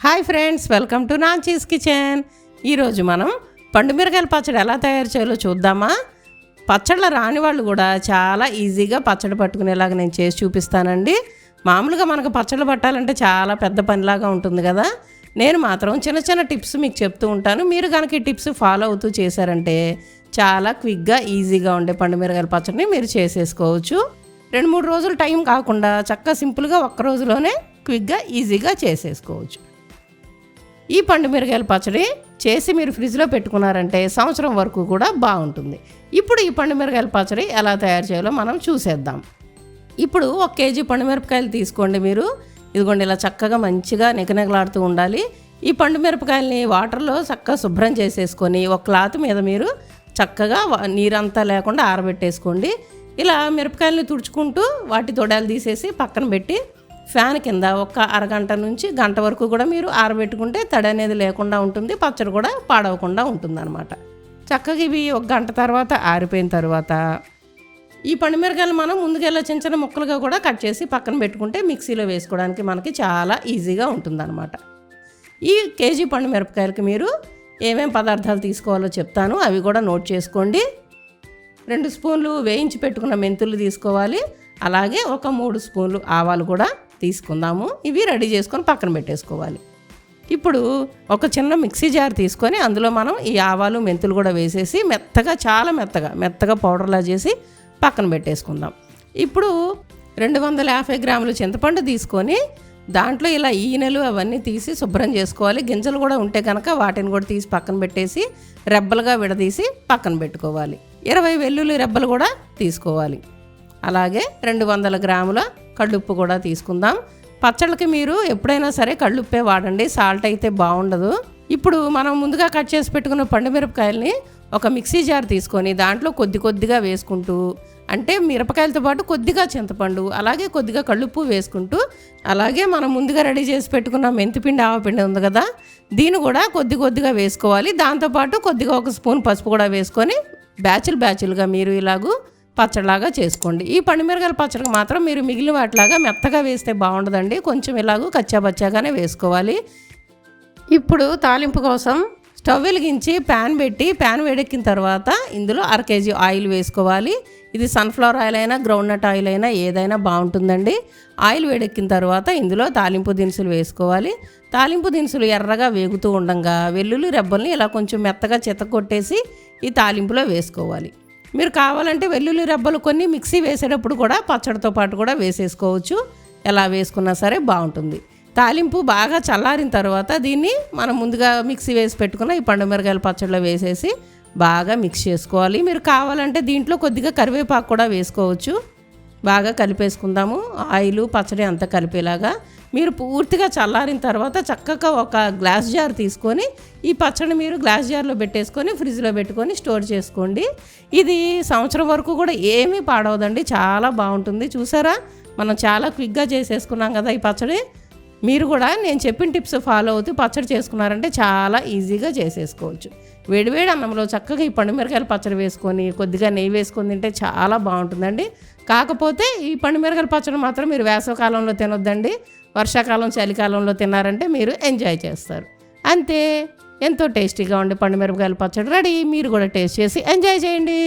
Hi friends, welcome to Nanchi's kitchen. ఈరోజు మనం పండుమిరకాయల పచ్చడి ఎలా తయారు చేయాలో చూద్దామా. పచ్చళ్ళ రాని వాళ్ళు కూడా చాలా ఈజీగా పచ్చడి పట్టుకునేలాగా నేను చేసి చూపిస్తానండి. మామూలుగా మనకు పచ్చళ్ళు పట్టాలంటే చాలా పెద్ద పనిలాగా ఉంటుంది కదా. నేను మాత్రం చిన్న చిన్న టిప్స్ మీకు చెప్తూ ఉంటాను. మీరు కనుక ఈ టిప్స్ ఫాలో అవుతూ చేశారంటే చాలా క్విక్గా ఈజీగా ఉండే పండుమిరకాయల పచ్చడిని మీరు చేసేసుకోవచ్చు. 2-3 రోజులు టైం కాకుండా చక్కగా సింపుల్గా ఒక్క రోజులోనే క్విక్గా ఈజీగా చేసేసుకోవచ్చు. ఈ పండుమిరకాయల పచ్చడి చేసి మీరు ఫ్రిడ్జ్లో పెట్టుకున్నారంటే సంవత్సరం వరకు కూడా బాగుంటుంది. ఇప్పుడు ఈ పండుమిరకాయల పచ్చడి ఎలా తయారు చేయాలో మనం చూసేద్దాం. ఇప్పుడు 1 కేజీ పండుమిరపకాయలు తీసుకోండి. మీరు ఇదిగోండి, ఇలా చక్కగా మంచిగా నిగనిగలాడుతూ ఉండాలి. ఈ పండుమిరపకాయలని వాటర్లో చక్కగా శుభ్రం చేసేసుకొని ఒక క్లాత్ మీద మీరు చక్కగా నీరంతా లేకుండా ఆరబెట్టేసుకోండి. ఇలా మిరపకాయలని తుడుచుకుంటూ వాటి తొడాలు తీసేసి పక్కన పెట్టి ఫ్యాన్ కింద ఒక అరగంట నుంచి గంట వరకు కూడా మీరు ఆరబెట్టుకుంటే తడి అనేది లేకుండా ఉంటుంది, పచ్చడి కూడా పాడవకుండా ఉంటుంది అనమాట. చక్కగా ఇవి 1 గంట తర్వాత ఆరిపోయిన తర్వాత ఈ పండుమిరకాయలు మనం ముందుగా చిన్న చిన్న ముక్కలుగా కూడా కట్ చేసి పక్కన పెట్టుకుంటే మిక్సీలో వేసుకోవడానికి మనకి చాలా ఈజీగా ఉంటుందన్నమాట. ఈ కేజీ పండుమిరపకాయలకి మీరు ఏమేం పదార్థాలు తీసుకోవాలో చెప్తాను, అవి కూడా నోట్ చేసుకోండి. 2 స్పూన్లు వేయించి పెట్టుకున్న మెంతులు తీసుకోవాలి. అలాగే ఒక 3 స్పూన్లు ఆవాలు కూడా తీసుకుందాము. ఇవి రెడీ చేసుకొని పక్కన పెట్టేసుకోవాలి. ఇప్పుడు ఒక చిన్న మిక్సీ జార్ తీసుకొని అందులో మనం ఈ ఆవాలు మెంతులు కూడా వేసేసి మెత్తగా, చాలా మెత్తగా పౌడర్లా చేసి పక్కన పెట్టేసుకుందాం. ఇప్పుడు 250 గ్రాములు చింతపండు తీసుకొని దాంట్లో ఇలా ఈనెలు అవన్నీ తీసి శుభ్రం చేసుకోవాలి. గింజలు కూడా ఉంటే కనుక వాటిని కూడా తీసి పక్కన పెట్టేసి రెబ్బలుగా విడదీసి పక్కన పెట్టుకోవాలి. 20 వెల్లుల్లి రెబ్బలు కూడా తీసుకోవాలి. అలాగే 200 గ్రాముల కళ్ళుప్పు కూడా తీసుకుందాం. పచ్చళ్ళకి మీరు ఎప్పుడైనా సరే కళ్ళుప్పే వాడండి, సాల్ట్ అయితే బాగుండదు. ఇప్పుడు మనం ముందుగా కట్ చేసి పెట్టుకున్న పండుమిరపకాయలని ఒక మిక్సీ జార్ తీసుకొని దాంట్లో కొద్దిగా వేసుకుంటూ, అంటే మిరపకాయలతో పాటు కొద్దిగా చింతపండు అలాగే కొద్దిగా కళ్ళుప్పు వేసుకుంటూ, అలాగే మనం ముందుగా రెడీ చేసి పెట్టుకున్న మెంతిపిండి ఆవపిండి ఉంది కదా, దీన్ని కూడా కొద్దిగా వేసుకోవాలి. దాంతోపాటు కొద్దిగా 1 స్పూన్ పసుపు కూడా వేసుకొని బ్యాచులుగా మీరు ఇలాగూ పచ్చడిలాగా చేసుకోండి. ఈ పండుమిరకాయల పచ్చడికి మాత్రం మీరు మిగిలిన వాటిలాగా మెత్తగా వేస్తే బాగుండదండి, కొంచెం ఇలాగూ కచ్చాబచ్చాగానే వేసుకోవాలి. ఇప్పుడు తాలింపు కోసం స్టవ్ వెలిగించి ప్యాన్ పెట్టి ప్యాన్ వేడెక్కిన తర్వాత ఇందులో 1/2 కేజీ ఆయిల్ వేసుకోవాలి. ఇది సన్ఫ్లవర్ ఆయిల్ అయినా గ్రౌండ్నట్ ఆయిల్ అయినా ఏదైనా బాగుంటుందండి. ఆయిల్ వేడెక్కిన తర్వాత ఇందులో తాలింపు దినుసులు వేసుకోవాలి. తాలింపు దినుసులు ఎర్రగా వేగుతూ ఉండగా వెల్లుల్లి రెబ్బల్ని ఇలా కొంచెం మెత్తగా చితకొట్టేసి ఈ తాలింపులో వేసుకోవాలి. మీరు కావాలంటే వెల్లుల్లి రెబ్బలు కొన్ని మిక్సీ వేసేటప్పుడు కూడా పచ్చడితో పాటు కూడా వేసేసుకోవచ్చు. ఎలా వేసుకున్నా సరే బాగుంటుంది. తాలింపు బాగా చల్లారిన తర్వాత దీన్ని మనం ముందుగా మిక్సీ వేసి పెట్టుకున్న ఈ పండుమిరకాయల పచ్చడిలో వేసేసి బాగా మిక్స్ చేసుకోవాలి. మీరు కావాలంటే దీంట్లో కొద్దిగా కరివేపాకు కూడా వేసుకోవచ్చు. బాగా కలిపేసుకుందాము. ఆయిల్ పచ్చడి అంతా కలిపేలాగా మీరు పూర్తిగా చల్లారిన తర్వాత చక్కగా ఒక గ్లాస్ జార్ తీసుకొని ఈ పచ్చడిని మీరు గ్లాస్ జార్లో పెట్టేసుకొని ఫ్రిడ్జ్లో పెట్టుకొని స్టోర్ చేసుకోండి. ఇది సంవత్సరం వరకు కూడా ఏమీ పాడవదండి, చాలా బాగుంటుంది. చూసారా, మనం చాలా క్విక్గా చేసేసుకున్నాం కదా ఈ పచ్చడి. మీరు కూడా నేను చెప్పిన టిప్స్ ఫాలో అవుతూ పచ్చడి చేసుకున్నారంటే చాలా ఈజీగా చేసేసుకోవచ్చు. వేడివేడి అన్నంలో చక్కగా ఈ పండుమిరకాయల పచ్చడి వేసుకొని కొద్దిగా నెయ్యి వేసుకొని తింటే చాలా బాగుంటుందండి. కాకపోతే ఈ పండుమిరకాయల పచ్చడి మాత్రం మీరు వేసవకాలంలో తినొద్దండి. వర్షాకాలం, చలికాలంలో తిన్నారంటే మీరు ఎంజాయ్ చేస్తారు. అంతే, ఎంతో టేస్టీగా ఉండే పండుమిరపకాయల పచ్చడి రెడీ. మీరు కూడా టేస్ట్ చేసి ఎంజాయ్ చేయండి.